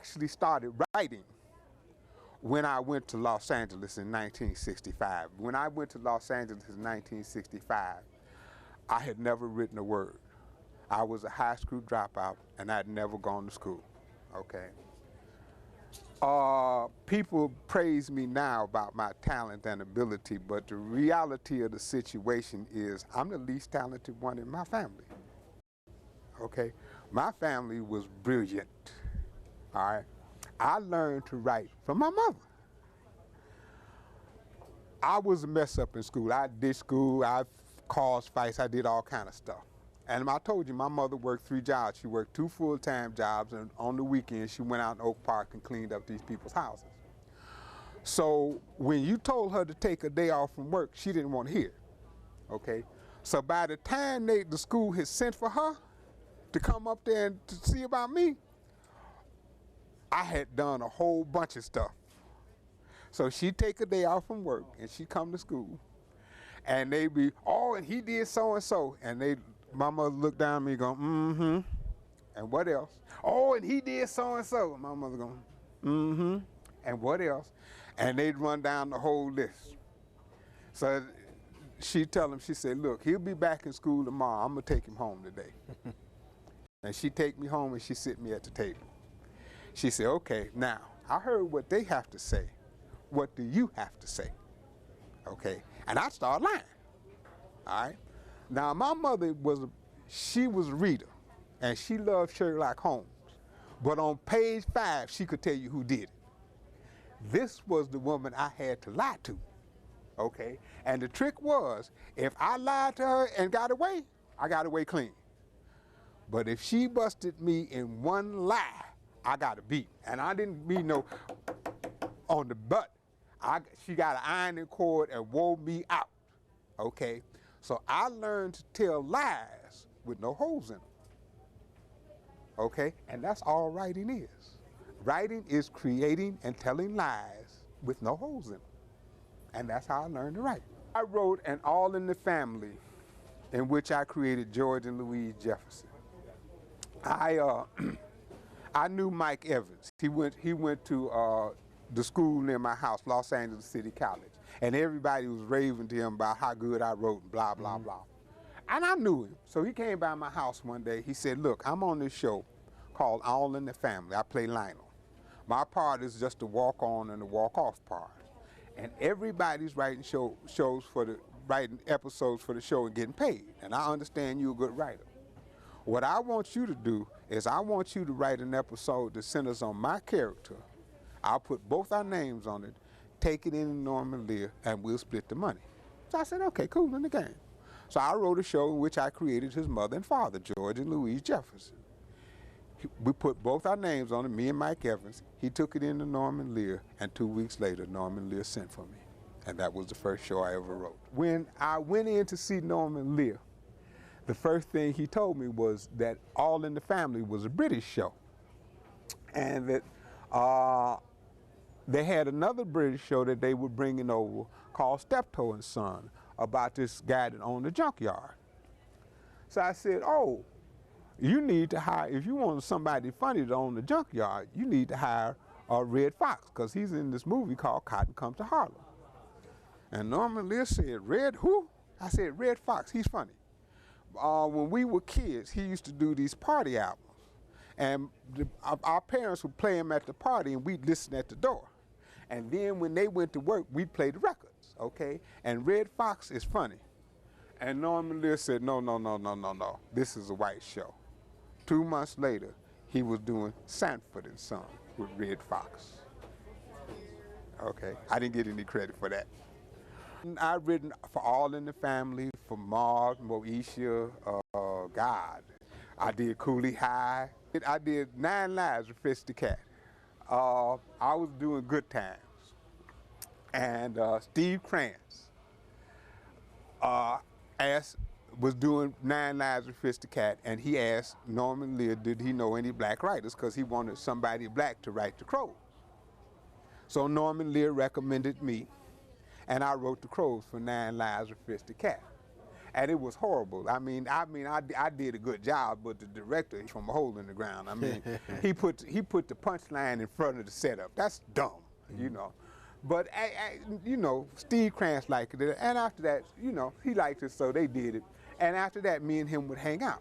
actually started writing when I went to Los Angeles in 1965. When I went to Los Angeles in 1965, I had never written a word. I was a high school dropout, and I'd never gone to school, okay? People praise me now about my talent and ability, but the reality of the situation is I'm the least talented one in my family, okay? My family was brilliant, all right? I learned to write from my mother. I was a mess up in school. I did school, I caused fights, I did all kind of stuff. And I told you, my mother worked 3 jobs. She worked 2 full-time jobs, and on the weekends she went out in Oak Park and cleaned up these people's houses. So when you told her to take a day off from work, she didn't want to hear, okay? So by the time the school had sent for her to come up there and to see about me, I had done a whole bunch of stuff. So she'd take a day off from work and she'd come to school, and they'd be, oh, and he did so-and-so, and my mother looked down at me going, mm-hmm, and what else? Oh, and he did so-and-so. My mother going, mm-hmm, and what else? And they'd run down the whole list. So she'd tell him, she said, look, he'll be back in school tomorrow. I'm gonna take him home today. And she'd take me home and she'd sit me at the table. She said, okay, now, I heard what they have to say. What do you have to say? Okay, and I started lying, all right? Now, my mother she was a reader, and she loved Sherlock Holmes. But on page 5, she could tell you who did it. This was the woman I had to lie to, okay? And the trick was, if I lied to her and got away, I got away clean. But if she busted me in one lie, I got a beat. And I didn't mean no on the butt. She got an ironing cord and wore me out, okay? So I learned to tell lies with no holes in them, okay? And that's all writing is. Writing is creating and telling lies with no holes in them. And that's how I learned to write. I wrote an All in the Family in which I created George and Louise Jefferson. I knew Mike Evans. He went to the school near my house, Los Angeles City College. And everybody was raving to him about how good I wrote and blah, blah, blah. And I knew him. So he came by my house one day. He said, look, I'm on this show called All in the Family. I play Lionel. My part is just the walk-on and the walk-off part. And everybody's writing writing episodes for the show and getting paid. And I understand you're a good writer. What I want you to do is I want you to write an episode that centers on my character. I'll put both our names on it, take it in Norman Lear, and we'll split the money. So I said, okay, cool, in the game. So I wrote a show in which I created his mother and father, George and Louise Jefferson. We put both our names on it, me and Mike Evans. He took it into Norman Lear, and 2 weeks later, Norman Lear sent for me. And that was the first show I ever wrote. When I went in to see Norman Lear, the first thing he told me was that All in the Family was a British show, and that they had another British show that they were bringing over called Steptoe and Son, about this guy that owned a junkyard. So I said, oh, you need to hire, if you want somebody funny to own the junkyard, you need to hire Red Fox, because he's in this movie called Cotton Comes to Harlem. And Norman Lear said, Red who? I said, Red Fox, he's funny. When we were kids, he used to do these party albums. And our parents would play him at the party, and we'd listen at the door. And then when they went to work, we'd play the records, okay? And Red Fox is funny. And Norman Lear said, no, no, no, no, no, no. This is a white show. 2 months later, he was doing Sanford and Son with Red Fox. Okay, I didn't get any credit for that. I've written for All in the Family, for Mark, MOESHA, God. I did COOLEY High. I did 9 Lives with Fritz the Cat. I was doing Good Times. And Steve Krantz was doing 9 Lives with Fritz the Cat, and he asked Norman Lear, did he know any black writers, because he wanted somebody black to write the Crows. So Norman Lear recommended me, and I wrote the Crows for 9 Lives with Fritz the Cat. and it was horrible. I did a good job, but the director from a hole in the ground. I mean, he put the punchline in front of the setup. That's dumb, you know. But you know, Steve Krantz liked it, and after that, you know, he liked it, so they did it. And after that, me and him would hang out.